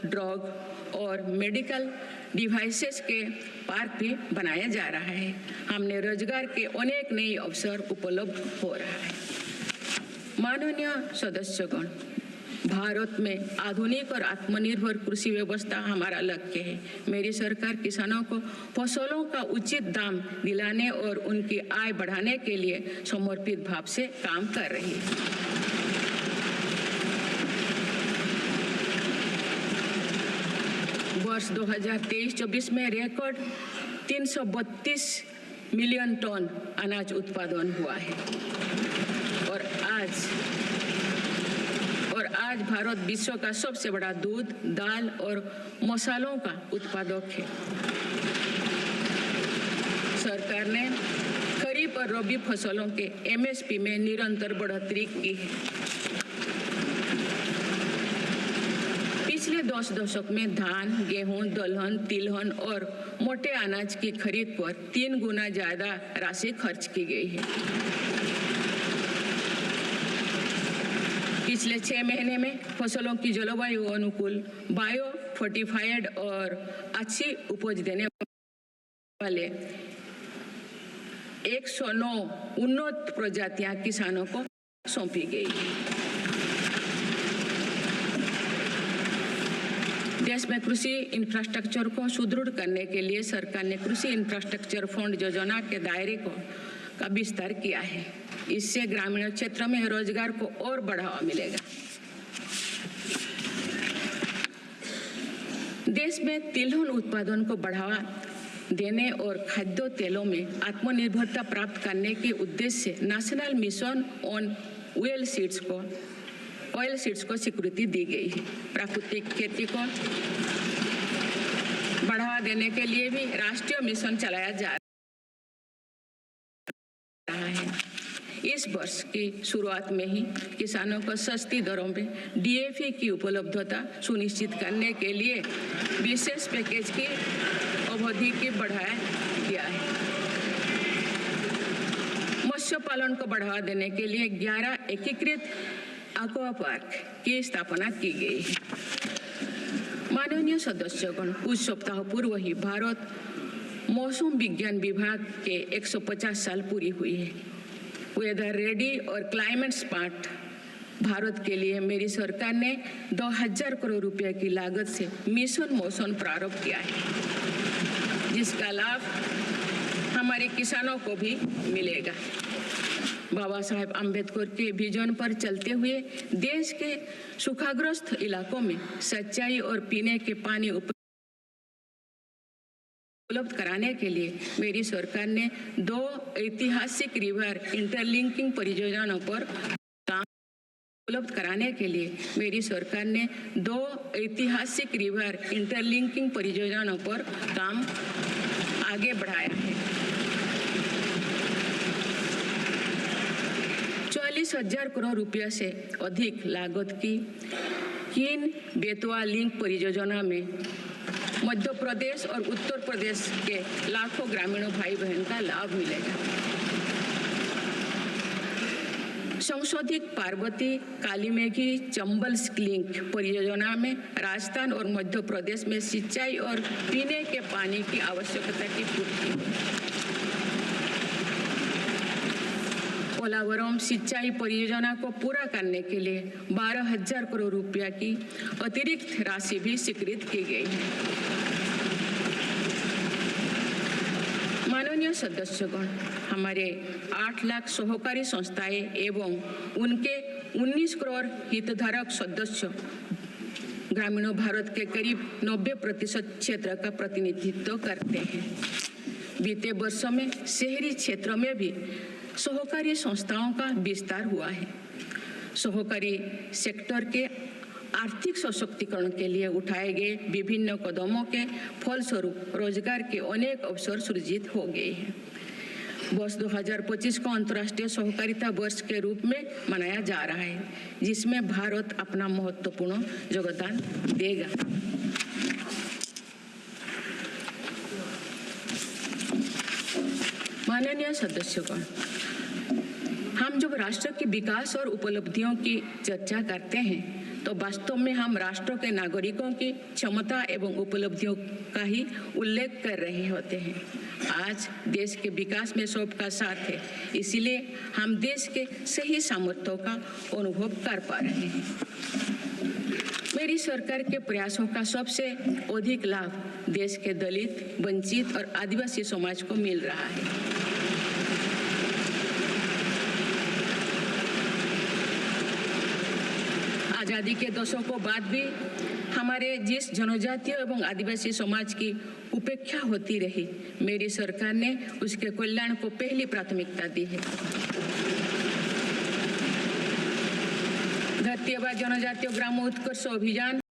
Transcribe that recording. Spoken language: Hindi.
ड्रग और मेडिकल डिवाइसेस के पार्क भी बनाया जा रहा है। हमने रोजगार के अनेक नए अवसर उपलब्ध हो रहा है। माननीय सदस्यगण, भारत में आधुनिक और आत्मनिर्भर कृषि व्यवस्था हमारा लक्ष्य है। मेरी सरकार किसानों को फसलों का उचित दाम दिलाने और उनकी आय बढ़ाने के लिए समर्पित भाव से काम कर रही है। वर्ष 2023-24 में रिकॉर्ड 332 मिलियन टन अनाज उत्पादन हुआ है और आज भारत विश्व का सबसे बड़ा दूध, दाल और मसालों का उत्पादक है। सरकार ने खरीफ और रबी फसलों के MSP में निरंतर बढ़ोतरी की है। पिछले 10 दशक में धान, गेहूं, दलहन, तिलहन और मोटे अनाज की खरीद पर 3 गुना ज्यादा राशि खर्च की गई है। पिछले 6 महीने में फसलों की जलवायु अनुकूल, बायो फोर्टिफाइड और अच्छी उपज देने वाले 109 उन्नत प्रजातियां किसानों को सौंपी गई है। देश में कृषि इंफ्रास्ट्रक्चर को सुदृढ़ करने के लिए सरकार ने कृषि इंफ्रास्ट्रक्चर फंड योजना के दायरे का विस्तार किया है। इससे ग्रामीण क्षेत्र में रोजगार को और बढ़ावा मिलेगा। देश में तिलहन उत्पादन को बढ़ावा देने और खाद्य तेलों में आत्मनिर्भरता प्राप्त करने के उद्देश्य से national mission on oil seeds को स्वीकृति दी गई है। प्राकृतिक खेती को बढ़ावा देने के लिए भी राष्ट्रीय मिशन चलाया जा रहा है। इस वर्ष की शुरुआत में ही किसानों को सस्ती दरों में DAP की उपलब्धता सुनिश्चित करने के लिए विशेष पैकेज की अवधि की बढ़ाया गया है। मत्स्य पालन को बढ़ावा देने के लिए 11 एकीकृत एक्वा पार्क की स्थापना की गई है। माननीय सदस्यगण, कुछ सप्ताह पूर्व ही भारत मौसम विज्ञान विभाग के 150 साल पूरी हुई है। वेदर रेडी और क्लाइमेट स्मार्ट भारत के लिए मेरी सरकार ने 2000 करोड़ रुपए की लागत से मिशन मौसम प्रारंभ किया है, जिसका लाभ हमारे किसानों को भी मिलेगा। बाबा साहेब अम्बेडकर के विजन पर चलते हुए देश के सूखाग्रस्त इलाकों में सिंचाई और पीने के पानी उपलब्ध कराने के लिए मेरी सरकार ने 2 ऐतिहासिक रिवर इंटरलिंकिंग परियोजनाओं पर काम उपलब्ध कराने के लिए मेरी सरकार ने 2 ऐतिहासिक रिवर इंटरलिंकिंग परियोजनाओं पर काम आगे बढ़ाया है। 40,000 करोड़ रुपया से अधिक लागत की किन बेतवा लिंक परियोजना में मध्य प्रदेश और उत्तर प्रदेश के लाखों ग्रामीण भाई बहन का लाभ मिलेगा। संशोधित पार्वती कालीमेघी चंबल लिंक परियोजना में राजस्थान और मध्य प्रदेश में सिंचाई और पीने के पानी की आवश्यकता की पूर्ति। पोलावरम सिंचाई परियोजना को पूरा करने के लिए 12,000 करोड़ रुपया की अतिरिक्त राशि भी स्वीकृत की गई है। माननीय सदस्यगण, हमारे 8 लाख सहकारी संस्थाएं एवं उनके 19 करोड़ हितधारक सदस्य ग्रामीण भारत के करीब 90% क्षेत्र का प्रतिनिधित्व करते हैं। बीते वर्षों में शहरी क्षेत्रों में भी सहकारी संस्थाओं का विस्तार हुआ है। सहकारी सेक्टर के आर्थिक सशक्तिकरण के लिए उठाए गए विभिन्न कदमों के फलस्वरूप रोजगार के अनेक अवसर सृजित हो गए हैं। वर्ष 2025 को अंतर्राष्ट्रीय सहकारिता वर्ष के रूप में मनाया जा रहा है, जिसमें भारत अपना महत्वपूर्ण योगदान देगा। माननीय सदस्यगण, हम जब राष्ट्र के विकास और उपलब्धियों की चर्चा करते हैं तो वास्तव में हम राष्ट्र के नागरिकों की क्षमता एवं उपलब्धियों का ही उल्लेख कर रहे होते हैं। आज देश के विकास में सबका साथ है, इसलिए हम देश के सही सामर्थ्यों का अनुभव कर पा रहे हैं। मेरी सरकार के प्रयासों का सबसे अधिक लाभ देश के दलित, वंचित और आदिवासी समाज को मिल रहा है। आजादी के दशकों बाद भी हमारे जिस जनजातीय एवं आदिवासी समाज की उपेक्षा होती रही, मेरी सरकार ने उसके कल्याण को पहली प्राथमिकता दी है। धरती आबा जनजातीय ग्राम उत्कर्ष अभियान